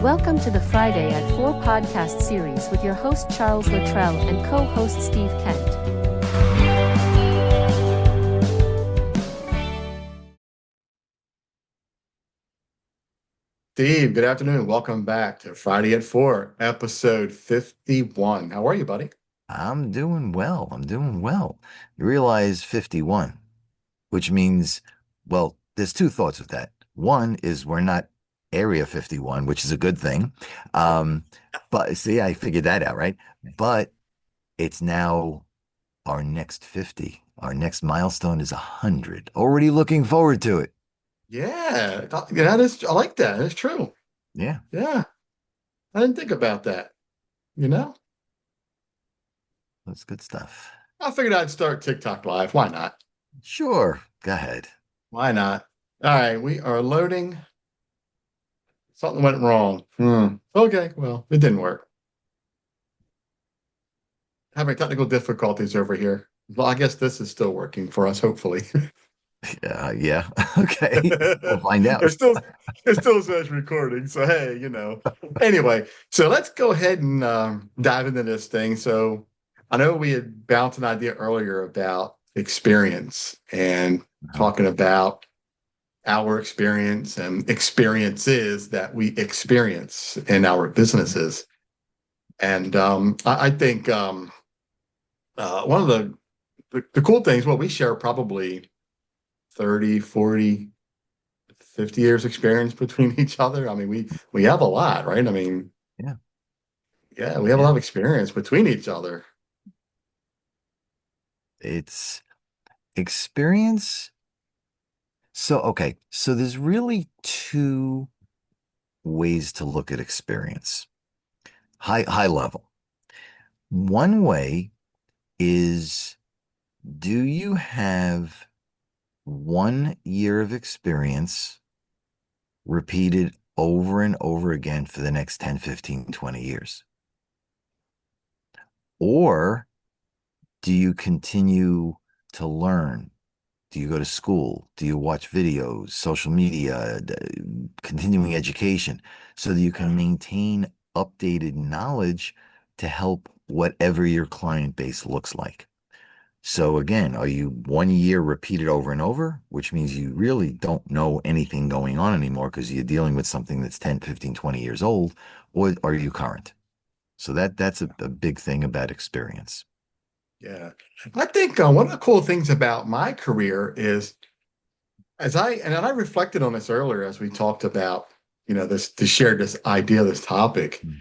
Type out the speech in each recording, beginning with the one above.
Welcome to the Friday at 4 podcast series with your host Charles Luttrell and co-host Steve Kent. Steve, good afternoon. Welcome back to Friday at 4, episode 51. How are you, buddy? I'm doing well. I'm doing well. You realize 51, which means, well, there's two thoughts with that. One is we're not Area 51, which is a good thing. Um, but see, I figured that out, right? But it's now our next 50. Our next milestone is 100. Already looking forward to it. I like that. That's true. Yeah, Yeah, I didn't think about that. You know, that's good stuff. I figured I'd start TikTok live. Why not? Sure, go ahead. Why not? All right, we are loading. Something went wrong. Okay, well, it didn't work. Having technical difficulties over here. Well, I guess this is still working for us, hopefully. Yeah, okay. We'll find It out. still it still says recording, so hey, Anyway, so let's go ahead and dive into this thing. So I know we had bounced an idea earlier about experience and Uh-huh. talking about our experience and experiences that we experience in our businesses. And I think one of the cool things, well, we share probably 30, 40, 50 years experience between each other. I mean, we have a lot, right? I mean, Yeah, yeah, we have a lot yeah. of experience between each other. It's experience. So there's really two ways to look at experience. High level. One way is, do you have 1 year of experience repeated over and over again for the next 10, 15, 20 years? Or do you continue to learn? Do you go to school? Do you watch videos, social media, continuing education, so that you Yeah, can maintain updated knowledge to help whatever your client base looks like? So again, are you 1 year repeated over and over, which means you really don't know anything going on anymore because you're dealing with something that's 10, 15, 20 years old, or are you current? So that's a big thing about experience. yeah. I think one of the cool things about my career is and I reflected on this earlier as we talked about, this to share this idea, this topic. Mm.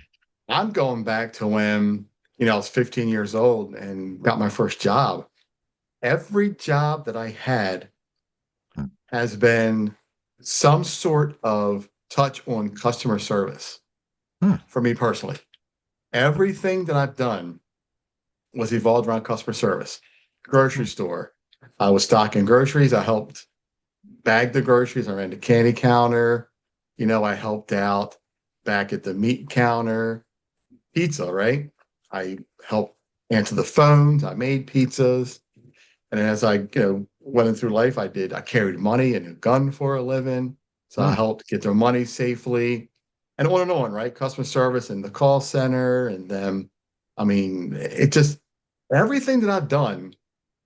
I'm going back to when, I was 15 years old and got my first job. Every job that I had Mm. has been some sort of touch on customer service Mm. for me personally. Everything that I've done was evolved around customer service. Grocery Mm. store. I was stocking groceries. I helped bag the groceries. I ran the candy counter. I helped out back at the meat counter. Pizza, right? I helped answer the phones. I made pizzas. And as I, went through life, I carried money and a gun for a living. So I Mm. helped get their money safely and on, right? Customer service and the call center. And then, I mean, it just, everything that I've done,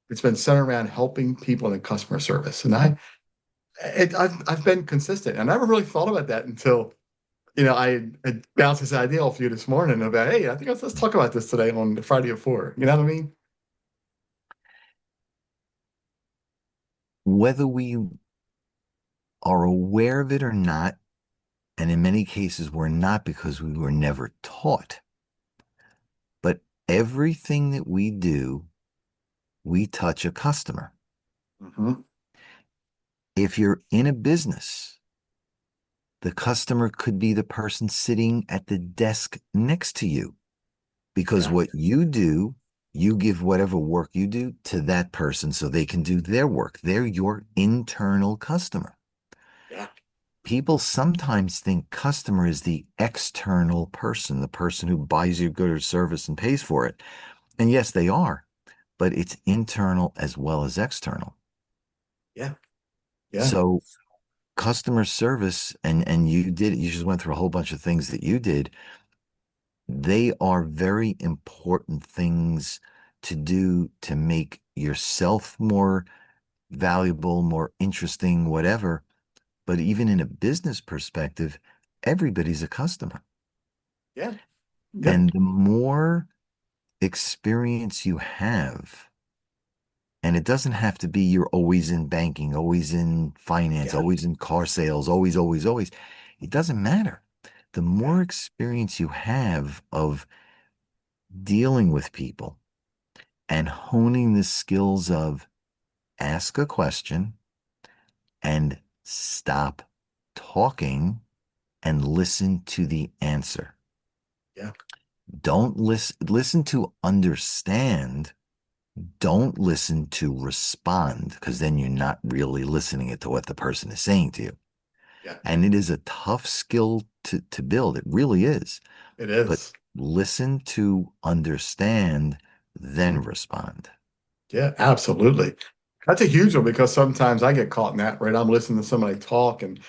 it's been centered around helping people in customer service. And I've been consistent. I never really thought about that until, I had bounced this idea off you this morning about, hey, I think let's talk about this today on Friday at 4. You know what I mean? Whether we are aware of it or not, and in many cases we're not because we were never taught, but everything that we do, we touch a customer. Hmm. If you're in a business, the customer could be the person sitting at the desk next to you, because Yeah. what you do, you give whatever work you do to that person so they can do their work. They're your internal customer. Yeah. People sometimes think customer is the external person, the person who buys your good or service and pays for it. And yes, they are, but it's internal as well as external. Yeah. Yeah. So customer service, and you just went through a whole bunch of things that you did. They are very important things to do to make yourself more valuable, more interesting, whatever. But even in a business perspective, everybody's a customer. Yeah. Yeah. And the more experience you have, and it doesn't have to be you're always in banking, always in finance, Yeah. always in car sales, always, always, always. It doesn't matter. The Yeah. more experience you have of dealing with people and honing the skills of ask a question and stop talking and listen to the answer. Yeah. Don't listen to understand. Don't listen to respond, because then you're not really listening to what the person is saying to you. Yeah. And it is a tough skill to build. It really is. It But is. listen to understand, then Mhm. respond. Yeah, absolutely. That's a huge one because sometimes I get caught in that, right? I'm listening to somebody talk and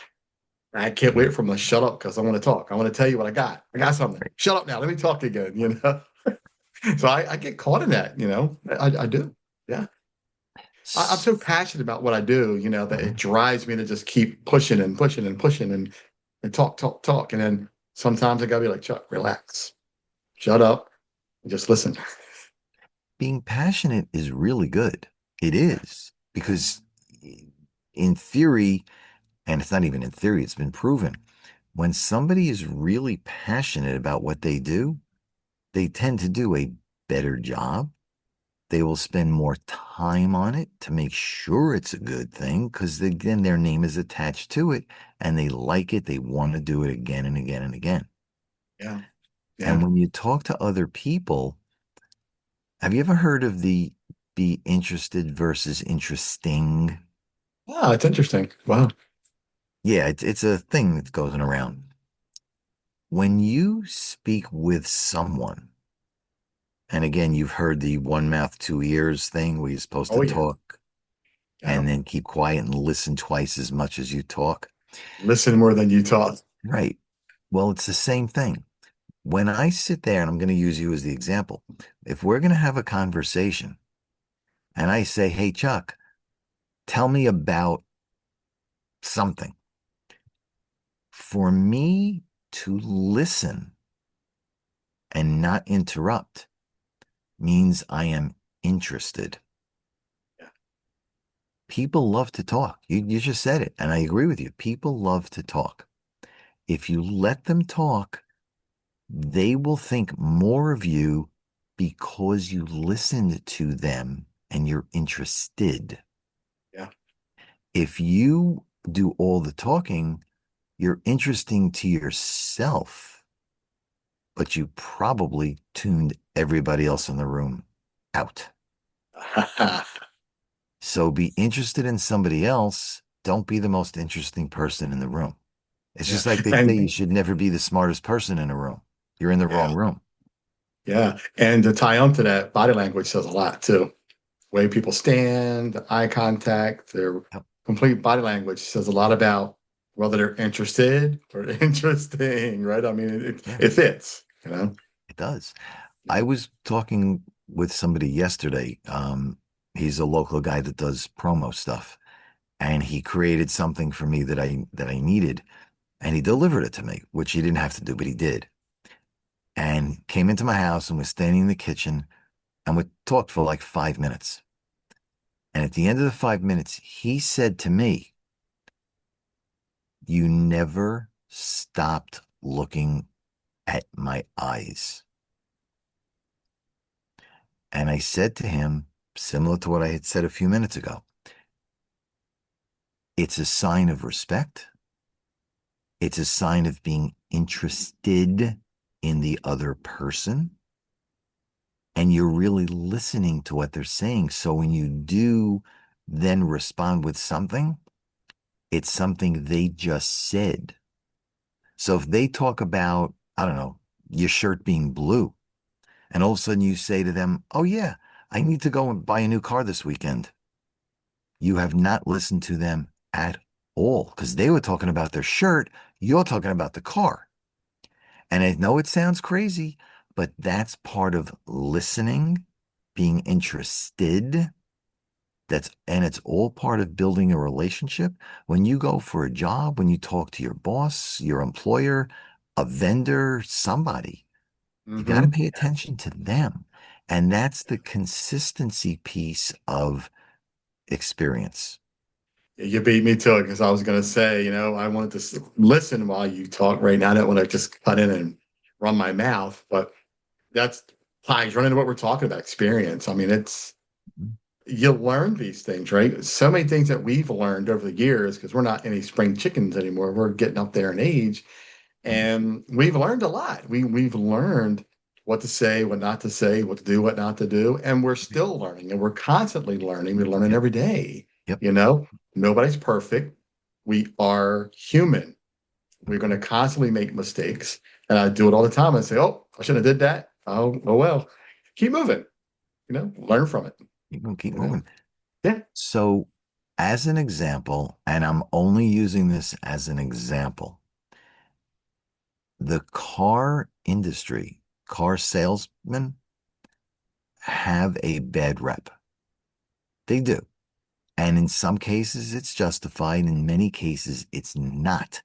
I can't wait for them to shut up because I want to talk. I want to tell you what I got. I got something. Shut up now. Let me talk again, you know? So I get caught in that, you know? I do. Yeah. I'm S- so passionate about what I do, you know, that it mhm. drives me to just keep pushing and pushing and pushing and talk, talk, talk. And then sometimes I gotta be like, Chuck, relax, shut up, and just listen. Being passionate is really good. It Yeah. is, because in theory, and it's not even in theory, it's been proven, when somebody is really passionate about what they do, they tend to do a better job. They will spend more time on it to make sure it's a good thing, because again, their name is attached to it and they like it. They want to do it again and again and again. Yeah. Yeah. And when you talk to other people, have you ever heard of the be interested versus interesting? Wow, it's interesting. Wow. Yeah, it's a thing that's going around. When you speak with someone, and again, you've heard the one mouth, two ears thing where you're supposed to Oh yeah. talk Yeah. and then keep quiet and listen twice as much as you talk. Listen more than you talk. Right. Well, it's the same thing. When I sit there, and I'm going to use you as the example, if we're going to have a conversation and I say, hey, Chuck, tell me about something, for me to listen and not interrupt means I am interested. Yeah. People love to talk. You just said it, and I agree with you. People love to talk. If you let them talk, they will think more of you because you listened to them and you're interested. Yeah. If you do all the talking, you're interesting to yourself, but you probably tuned everybody else in the room out. So be interested in somebody else. Don't be the most interesting person in the room. It's Yeah. just like they say And you should never be the smartest person in a room. You're in the yeah. wrong room. Yeah. And to tie on to that, body language says a lot too. Way people stand, the eye contact, their Yep. complete body language says a lot about whether they're interested or interesting, right? I mean, Yeah, it fits, you know? it does. I Yeah. was talking with somebody yesterday. He's a local guy that does promo stuff, and he created something for me that I needed, and he delivered it to me, which he didn't have to do, but he did. And came into my house and was standing in the kitchen, and we talked for like 5 minutes. And at the end of the 5 minutes, he said to me, "You never stopped looking at my eyes." And I said to him, similar to what I had said a few minutes ago, it's a sign of respect. It's a sign of being interested in the other person. And you're really listening to what they're saying. So when you do then respond with something, it's something they just said. So if they talk about, I don't know, your shirt being blue, and all of a sudden you say to them, oh, yeah, I need to go and buy a new car this weekend. You have not listened to them at all, because they were talking about their shirt, you're talking about the car. And I know it sounds crazy, but that's part of listening, being interested. And it's all part of building a relationship. When you go for a job, when you talk to your boss, your employer, a vendor, somebody, you got to Hmm. pay attention to them. And that's the consistency piece of experience. You beat me to it because I was going to say, I wanted to listen while you talk right now. I don't want to just cut in and run my mouth, but that's ties right into what we're talking about experience. I mean, you learn these things, right? So many things that we've learned over the years because we're not any spring chickens anymore. We're getting up there in age, and we've learned a lot. We've learned what to say, what not to say, what to do, what not to do, and we're still learning, and we're constantly learning. We're learning Yep. every day. Yep. You know, nobody's perfect. We are human. We're going to constantly make mistakes, and I do it all the time. I say, "Oh, I shouldn't have did that. Oh well." Keep moving. Learn from it. You're going to keep You know, moving. yeah, So, as an example, and I'm only using this as an example, the car industry, car salesmen have a bad rep. They do. And in some cases, it's justified. In many cases, it's not,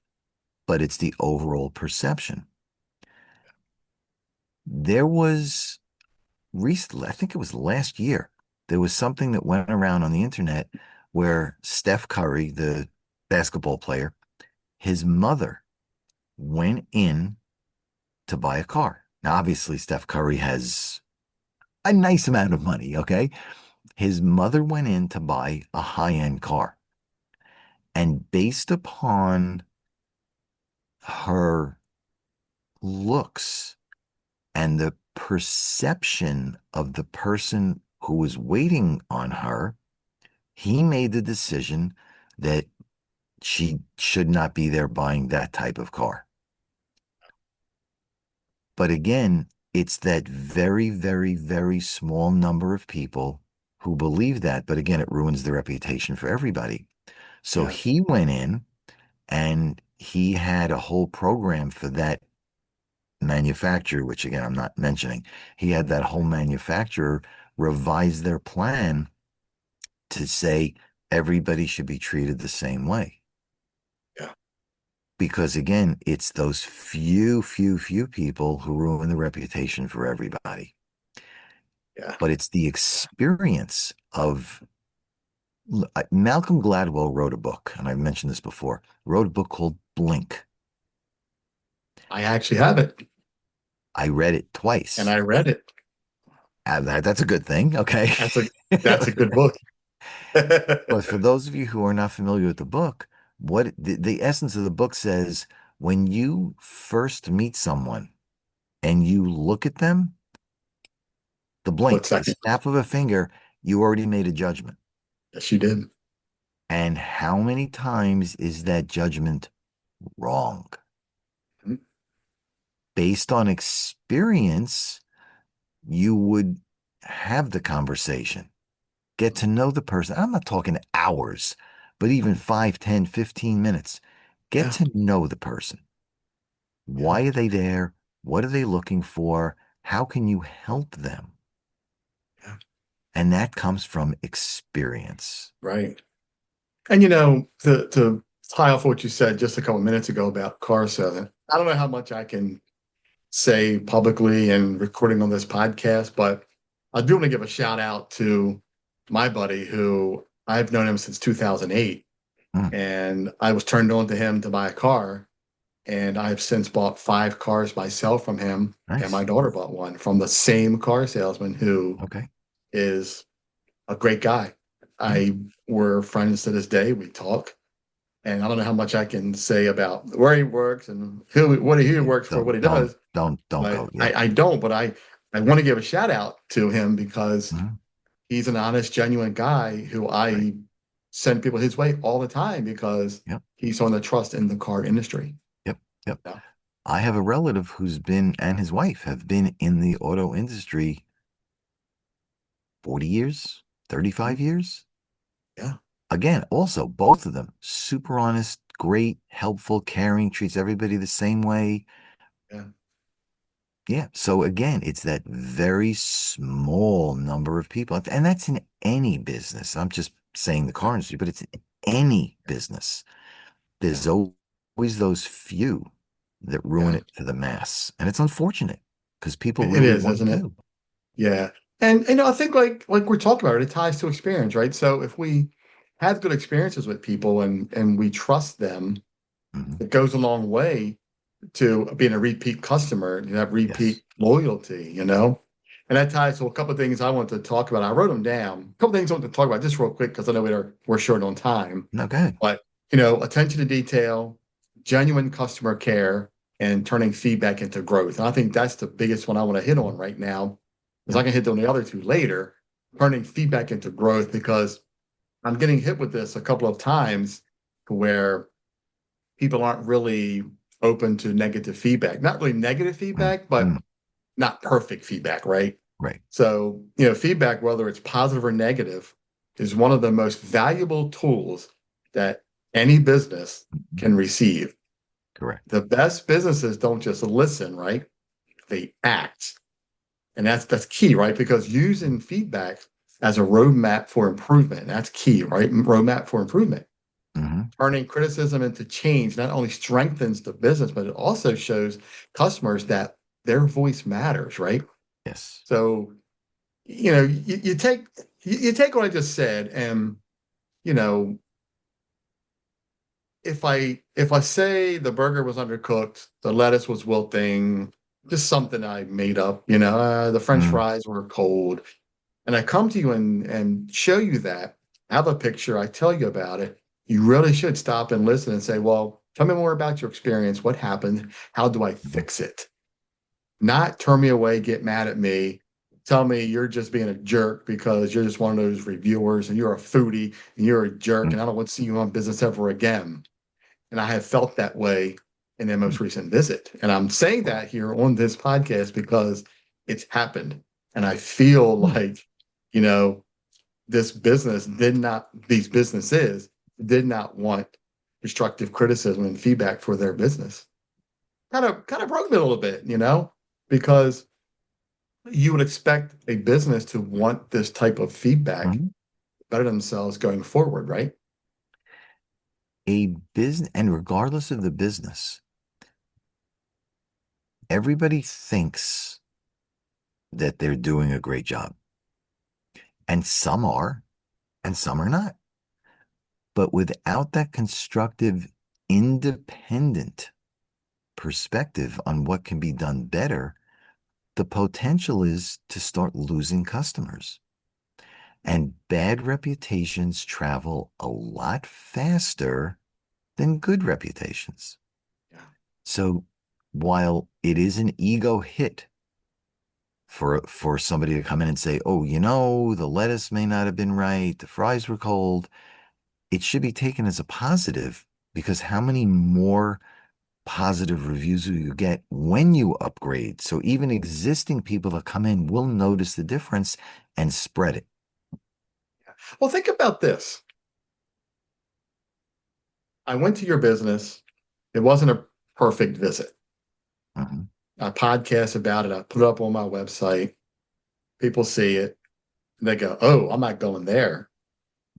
but it's the overall perception. There was recently, I think it was last year, there was something that went around on the internet where Steph Curry, the basketball player, his mother went in to buy a car. Now, obviously, Steph Curry has a nice amount of money, okay? His mother went in to buy a high-end car. And based upon her looks and the perception of the person who was waiting on her, he made the decision that she should not be there buying that type of car. But again, it's that very, very, very small number of people who believe that. But again, it ruins the reputation for everybody. So yeah, he went in and he had a whole program for that manufacturer, which again, I'm not mentioning. He had that whole manufacturer revise their plan to say everybody should be treated the same way. yeah, Because again, it's those few, few, few people who ruin the reputation for everybody. yeah. But it's the experience of Malcolm Gladwell wrote a book, and I've mentioned this before, wrote a book called Blink. I actually have it, I read it and twice. I read it. That's a good thing. Okay. That's a that's a good book. But for those of you who are not familiar with the book, what the essence of the book says, when you first meet someone and you look at them, the Split blink, the second. snap of a finger, you already made a judgment. Yes, you did. And how many times is that judgment wrong? Mhm. Based on experience, you would have the conversation, get to know the person. I'm not talking hours, but even 5, 10, 15 minutes. Get Yeah, to know the person. yeah, Why are they there? What are they looking for? How can you help them? yeah. And that comes from experience. Right. And to tie off what you said just a couple minutes ago about car selling, I don't know how much I can say publicly and recording on this podcast, but I do want to give a shout out to my buddy who I've known him since 2008, Mm, and I was turned on to him to buy a car, and I have since bought 5 cars myself from him, and my nice. daughter bought one from the same car salesman who Okay. is a great guy. Yeah. We're friends to this day. We talk, and I don't know how much I can say about where he works and what he Yeah. works for, what Don't, he don't, does, don't but go. Yeah. I don't. But I want to give a shout out to him because Mhm. he's an honest, genuine guy who Right. I send people his way all the time because Yep. he's on the trust in the car industry. Yep. Yep. Yeah. I have a relative who's been, and his wife have been in the auto industry 40 years, Mhm. 35 years. Yeah. again, also both of them super honest, great, helpful, caring, treats everybody the same way. Yeah. Yeah. So again, it's that very small number of people. And that's in any business. I'm just saying the car industry, but it's in any business. There's Yeah. always those few that ruin Yeah. it for the mass. And it's unfortunate because people It really is, want isn't it? to. Yeah. And I think like we're talking about it ties to experience, right? So if we have good experiences with people and we trust them, Mhm. it goes a long way to being a repeat customer. You have Yes. repeat loyalty, you know? And that ties to a couple of things I want to talk about. I wrote them down. A couple of things I want to talk about just real quick because I know we're short on time. No, go ahead. But attention to detail, genuine customer care, and turning feedback into growth. And I think that's the biggest one I want to hit on right now, because I Yep. can hit on the other two later. Turning feedback into growth, because I'm getting hit with this a couple of times where people aren't really open to negative feedback. Not really negative Mm, feedback, but mm, not perfect feedback, right? right. So, feedback, whether it's positive or negative, is one of the most valuable tools that any business Mhm. can receive. Correct. The best businesses don't just listen, right? They act. And that's key, right? Because using feedback as a roadmap for improvement, that's key, right? Roadmap for improvement. Hmm. Turning criticism into change not only strengthens the business, but it also shows customers that their voice matters, right? Yes. So, you take what I just said, and you know, if I say the burger was undercooked, the lettuce was wilting, just something I made up, the French Mm, fries were cold, and I come to you and show you that, have a picture, I tell you about it, you really should stop and listen and say, well, tell me more about your experience. What happened? How do I mhm. fix it? Not turn me away, get mad at me, tell me you're just being a jerk because you're just one of those reviewers and you're a foodie and you're a jerk Mm, and I don't want to see you on business ever again. And I have felt that way in their mm. most recent visit. And I'm saying that here on this podcast because it's happened. And I feel Mm. like, you know, these businesses did not want constructive criticism and feedback for their business. Kind of broke me a little bit, because you would expect a business to want this type of feedback Mhm. better themselves going forward, right? A business, and regardless of the business, everybody thinks that they're doing a great job. And some are, and some are not. But without that constructive, independent perspective on what can be done better, the potential is to start losing customers. And bad reputations travel a lot faster than good reputations. Yeah. So while it is an ego hit for somebody to come in and say, oh, the lettuce may not have been right, the fries were cold, it should be taken as a positive, because how many more positive reviews will you get when you upgrade? So even existing people that come in will notice the difference and spread it. Well, think about this. I went to your business. It wasn't a perfect visit. Mhm. I podcast about it. I put it up on my website. People see it. And they go, oh, I'm not going there.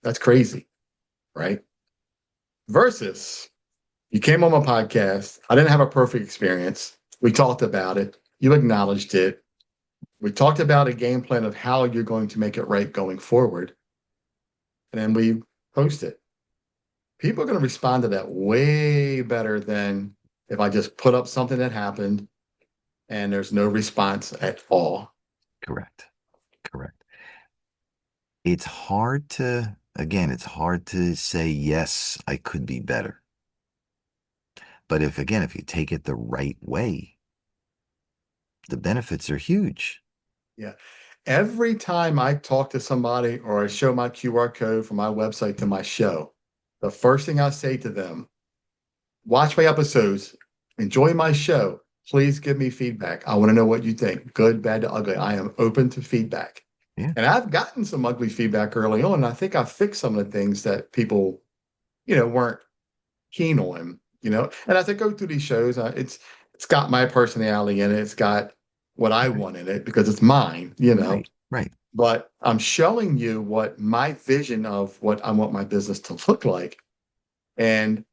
That's crazy, right? Versus you came on my podcast. I didn't have a perfect experience. We talked about it. You acknowledged it. We talked about a game plan of how you're going to make it right going forward. And then we post it. People are going to respond to that way better than if I just put up something that happened and there's no response at all. Correct. Correct. It's hard to say, yes, I could be better. But if you take it the right way, the benefits are huge. Yeah. Every time I talk to somebody or I show my QR code from my website to my show, the first thing I say to them, watch my episodes, enjoy my show. Please give me feedback. I want to know what you think, good, bad, to ugly. I am open to feedback. Yeah. And I've gotten some ugly feedback early on. And I think I fixed some of the things that people, weren't keen on, And as I go through these shows, it's got my personality in it. It's got what I Okay. want in it because it's mine. Right. Right. But I'm showing you what my vision of what I want my business to look like. And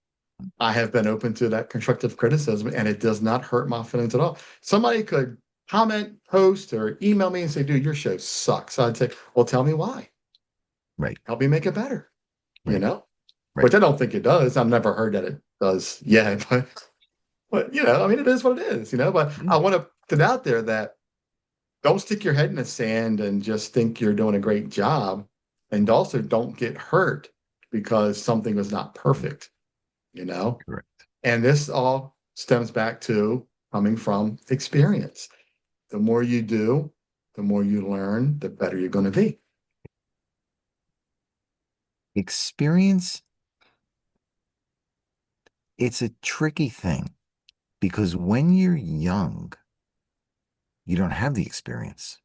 I have been open to that constructive criticism, and it does not hurt my feelings at all. Somebody could comment, post, or email me and say, dude, your show sucks. I'd say, well, tell me why. Right. Help me make it better, you Right. know? Right. Which I don't think it does. I've never heard that it does yet, but I mean, it is what it is. But Yeah. I want to put it out there that don't stick your head in the sand and just think you're doing a great job. And also don't get hurt because something was not perfect. Correct. And this all stems back to coming from experience. The more you do, the more you learn, the better you're going to be. Experience, it's a tricky thing because when you're young, you don't have the experience.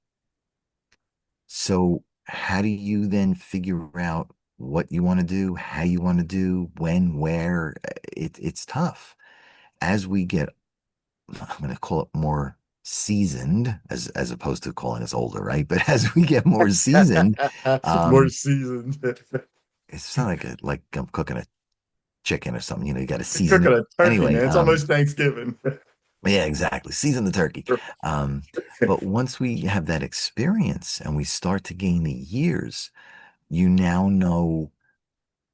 So how do you then figure out what you want to do, how you want to do, when, where? It's tough. As we get, I'm going to call it more seasoned, as opposed to calling us older, right? But as we get more seasoned, More um, seasoned. it's not like I'm cooking a chicken or something. You got to season Cooking it. a turkey, Anyway, man. It's almost Thanksgiving. yeah, exactly. Season the turkey. Um, but once we have that experience and we start to gain the years, you now know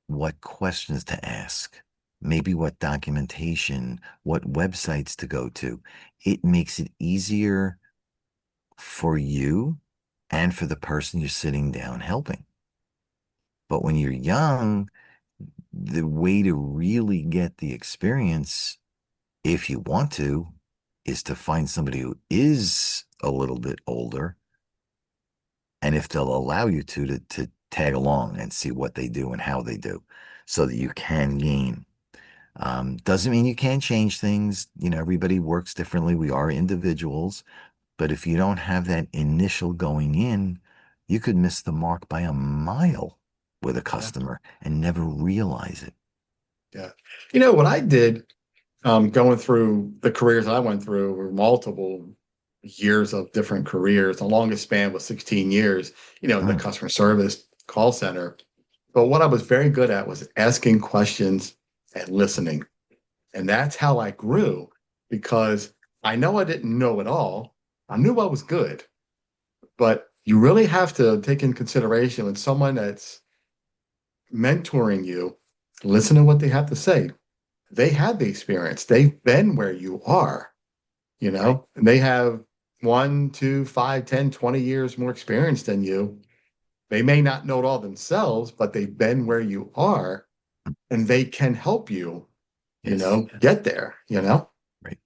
what questions to ask, maybe what documentation, what websites to go to. It makes it easier for you and for the person you're sitting down helping. But when you're young, the way to really get the experience, if you want to, is to find somebody who is a little bit older. And if they'll allow you to tag along and see what they do and how they do so that you can gain. Doesn't mean you can't change things. Everybody works differently. We are individuals. But if you don't have that initial going in, you could miss the mark by a mile with a Yeah. customer and never realize it. Yeah. What I did going through the careers I went through were multiple years of different careers. The longest span was 16 years, in the Mm, customer service call center. But what I was very good at was asking questions and listening. And that's how I grew because I know I didn't know it all. I knew I was good, but you really have to take in consideration when someone that's mentoring you, listen to what they have to say. They have the experience. They've been where you are, right. and they have 1, 2, 5, 10, 20 years more experience than you. They may not know it all themselves, but they've been where you are and they can help you, Yes. get there. Right. Right.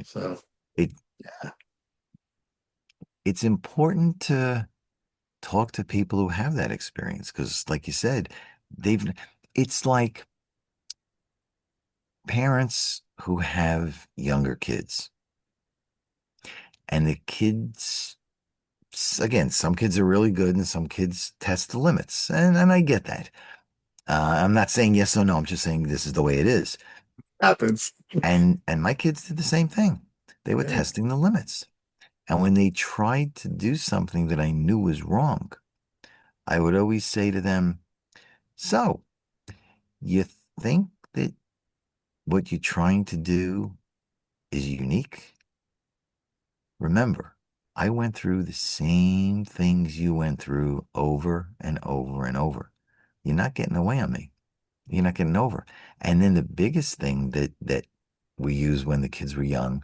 So, It, yeah, it's important to talk to people who have that experience because, like you said, it's like parents who have younger kids and the kids, again, some kids are really good and some kids test the limits. And I get that. I'm not saying yes or no. I'm just saying this is the way it is. happens. And my kids did the same thing. They were Yeah. testing the limits. And when they tried to do something that I knew was wrong, I would always say to them, so you think that what you're trying to do is unique? Remember, I went through the same things you went through over and over and over. You're not getting away on me. You're not getting over. And then the biggest thing that we used when the kids were young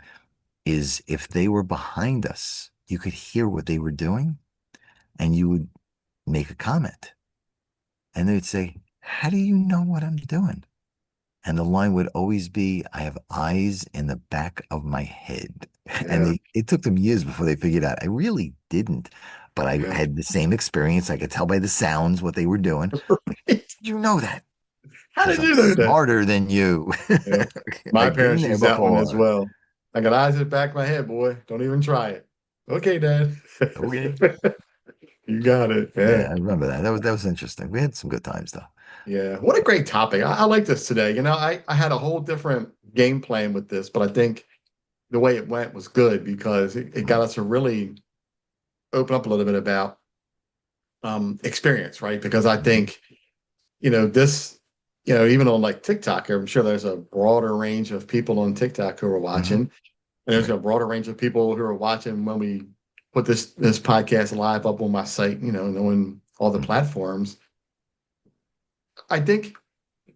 is if they were behind us, you could hear what they were doing and you would make a comment. And they'd say, how do you know what I'm doing? And the line would always be, I have eyes in the back of my head. And Yeah. it took them years before they figured out. I really didn't, but I Yeah. had the same experience. I could tell by the sounds what they were doing. Like, did you know that? How Because did I'm you know that? smarter than you. Yeah. My I've been parents there use that one as before. well. I got eyes in the back of my head, boy. Don't even try it. Okay, Dad. Okay. You got it. Yeah, Yeah. I remember that. That was interesting. We had some good times though. Yeah. What a great topic. I like this today. I had a whole different game plan with this, but I think the way it went was good because it got us to really open up a little bit about experience, right? Because I Mhm. think, this, even on like TikTok, I'm sure there's a broader range of people on TikTok who are watching. Mhm. And there's Right. a broader range of people who are watching when we put this podcast live up on my site, knowing all the Mm. platforms. I think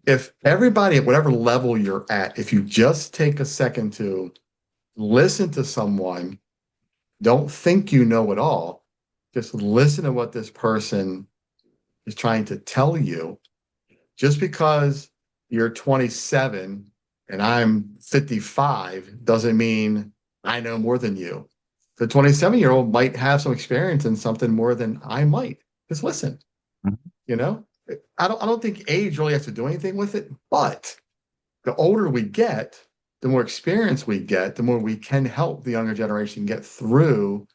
if everybody at whatever level you're at, if you just take a second to listen to someone, don't think you know it all, just listen to what this person is trying to tell you. Just because you're 27 and I'm 55 doesn't mean I know more than you. The 27-year-old might have some experience in something more than I might. Just listen, Mhm. you know? I don't think age really has to do anything with it, but the older we get, the more experience we get, the more we can help the younger generation get through,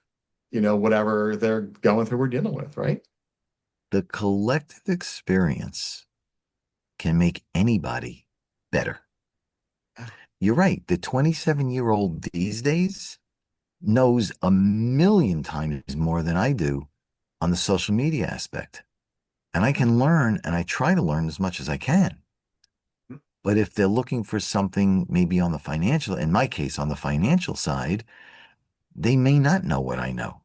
whatever they're going through or dealing with, right? The collective experience can make anybody better. Yeah. You're right. The 27-year-old these days knows a million times more than I do on the social media aspect. And I can learn and I try to learn as much as I can. But if they're looking for something maybe on the financial, in my case, on the financial side, they may not know what I know.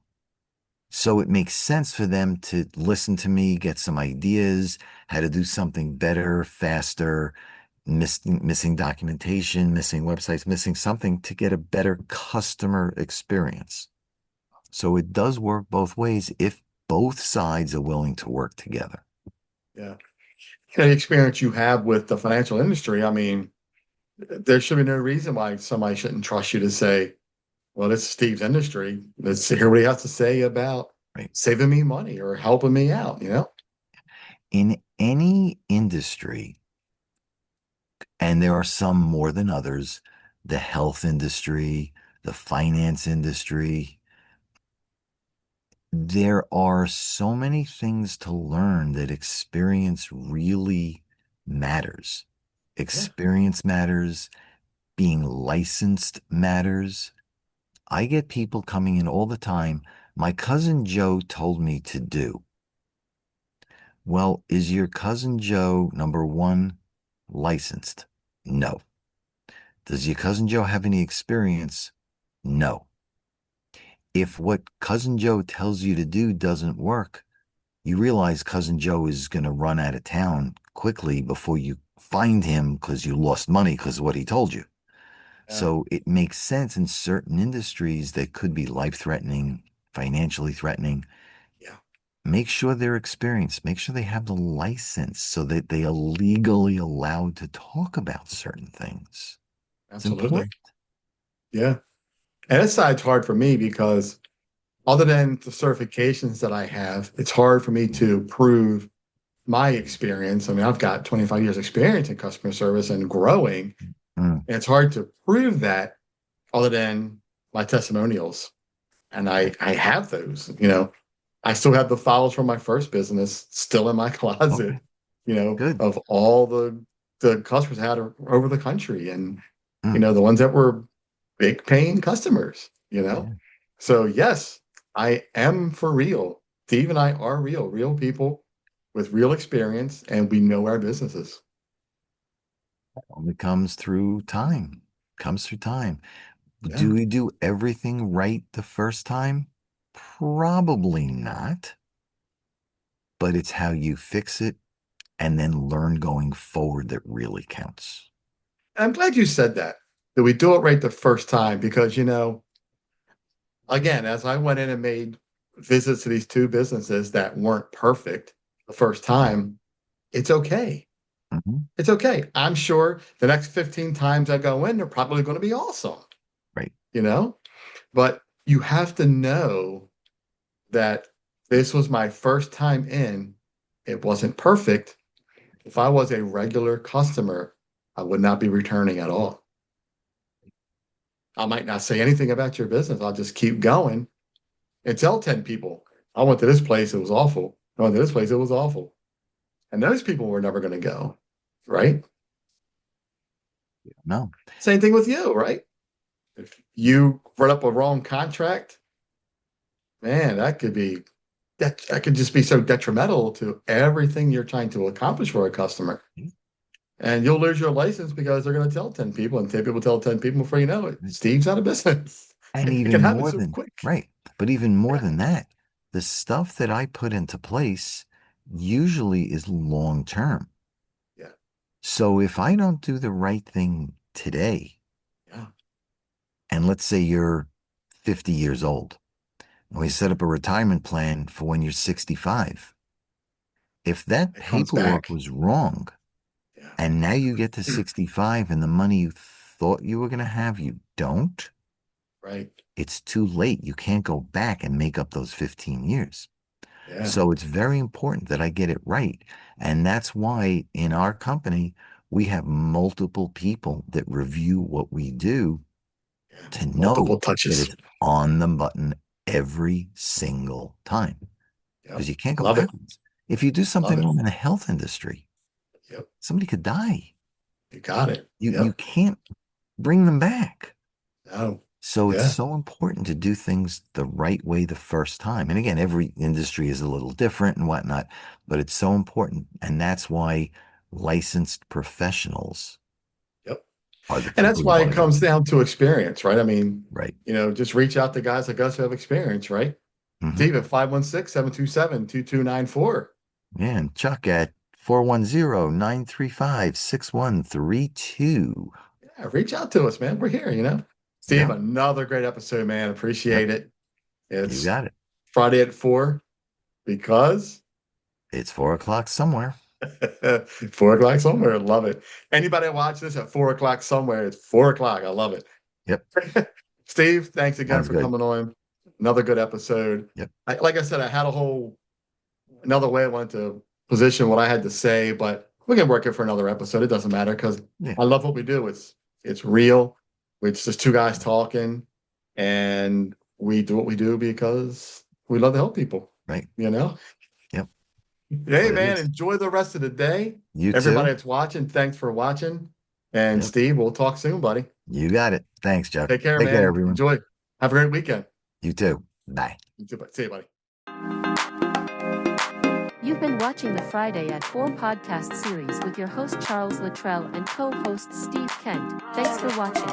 So it makes sense for them to listen to me, get some ideas, how to do something better, faster, missing documentation, missing websites, missing something to get a better customer experience. So it does work both ways if both sides are willing to work together. Yeah. The experience you have with the financial industry, I mean, there should be no reason why somebody shouldn't trust you to say, well, this is Steve's industry. Let's hear what he has to say about Right. saving me money or helping me out. In any industry, and there are some more than others, the health industry, the finance industry, there are so many things to learn that experience really matters. Yeah. Experience matters, being licensed matters. I get people coming in all the time. My cousin Joe told me to do. Well, is your cousin Joe, number one, licensed? No. Does your cousin Joe have any experience? No. If what cousin Joe tells you to do doesn't work, you realize cousin Joe is going to run out of town quickly before you find him because you lost money because of what he told you. Yeah. So it makes sense in certain industries that could be life threatening, financially threatening. Yeah. Make sure they're experienced, make sure they have the license so that they are legally allowed to talk about certain things. It's Absolutely. important. Yeah. And that side's hard for me because other than the certifications that I have, it's hard for me to prove my experience. I mean, I've got 25 years experience in customer service and growing, Mm, and it's hard to prove that other than my testimonials. And right. I have those. I still have the files from my first business still in my closet, Okay. Good. of all the customers I had over the country and Mm, the ones that were big paying customers. yeah. So yes, I am for real. Steve and I are real people with real experience, and we know our businesses. Only comes through time. Comes through time. Yeah, Do we do everything right the first time? Probably not, but it's how you fix it and then learn going forward that really counts. I'm glad you said that we do it right the first time because again, as I went in and made visits to these two businesses that weren't perfect the first time, it's okay. Mhm. It's okay. I'm sure the next 15 times I go in, they're probably going to be awesome, Right. you know? But you have to know that this was my first time in. It wasn't perfect. If I was a regular customer, I would not be returning at all. I might not say anything about your business. I'll just keep going and tell 10 people, I went to this place, it was awful. I went to this place, it was awful. And those people were never going to go, right? No. Same thing with you, right? If you wrote up a wrong contract, man, that could just be so detrimental to everything you're trying to accomplish for a customer. And you'll lose your license because they're going to tell 10 people, and 10 people tell 10 people before you know it. Steve's out of business. And It even can happen more so than quick. right. But even more Yeah. than that, the stuff that I put into place usually is long term. Yeah. So if I don't do the right thing today, Yeah. and let's say you're 50 years old, and we set up a retirement plan for when you're 65, if that It comes paperwork back. was wrong, Yeah. and now you get to 65 and the money you thought you were going to have, you don't, Right. it's too late. You can't go back and make up those 15 years. Yeah. So it's very important that I get it right. And that's why in our company, we have multiple people that review what we do Yeah. to Multiple know that touches. it's on the button every single time. Yep. Because you can't go Love it. backwards. If you do Love something it. wrong in the health industry, Yep. somebody could die. You got it. You Yep. can't bring them back. No. So it's Yeah. so important to do things the right way the first time. And again, every industry is a little different and whatnot, but it's so important. And that's why licensed professionals Yep. are the And that's people you why want it to go comes to. down to experience, right? I mean, Right. just reach out to guys like us who have experience, right? Mm-hmm. Steve at 516-727-2294. Yeah. And Chuck at 410-935-6132. Yeah, reach out to us, man. We're here, Steve, Yeah. another great episode, man. Yep. Appreciate it. You It's got it. Friday at 4 because It's 4 o'clock somewhere. 4 o'clock somewhere. Love it. Anybody watch this at 4 o'clock somewhere, it's 4 o'clock. I love it. Yep. Steve, thanks again Sounds for good. coming on. Another good episode. Yep. Like I said, I had another way I wanted to position what I had to say, but we can work it for another episode. It doesn't matter because Yeah. I love what we do. It's real. It's just two guys talking, and we do what we do because we love to help people. Right. Yep. That's Hey, what it man, is. enjoy the rest of the day. You Everybody too. that's watching, thanks for watching. And Yep. Steve, we'll talk soon, buddy. You got it. Thanks, Chuck. Take care, Take care, man. everyone. Enjoy. Have a great weekend. You too. Bye. You too, see you, buddy. You've been watching the Friday at 4 podcast series with your host Charles Luttrell and co-host Steve Kent. Thanks for watching.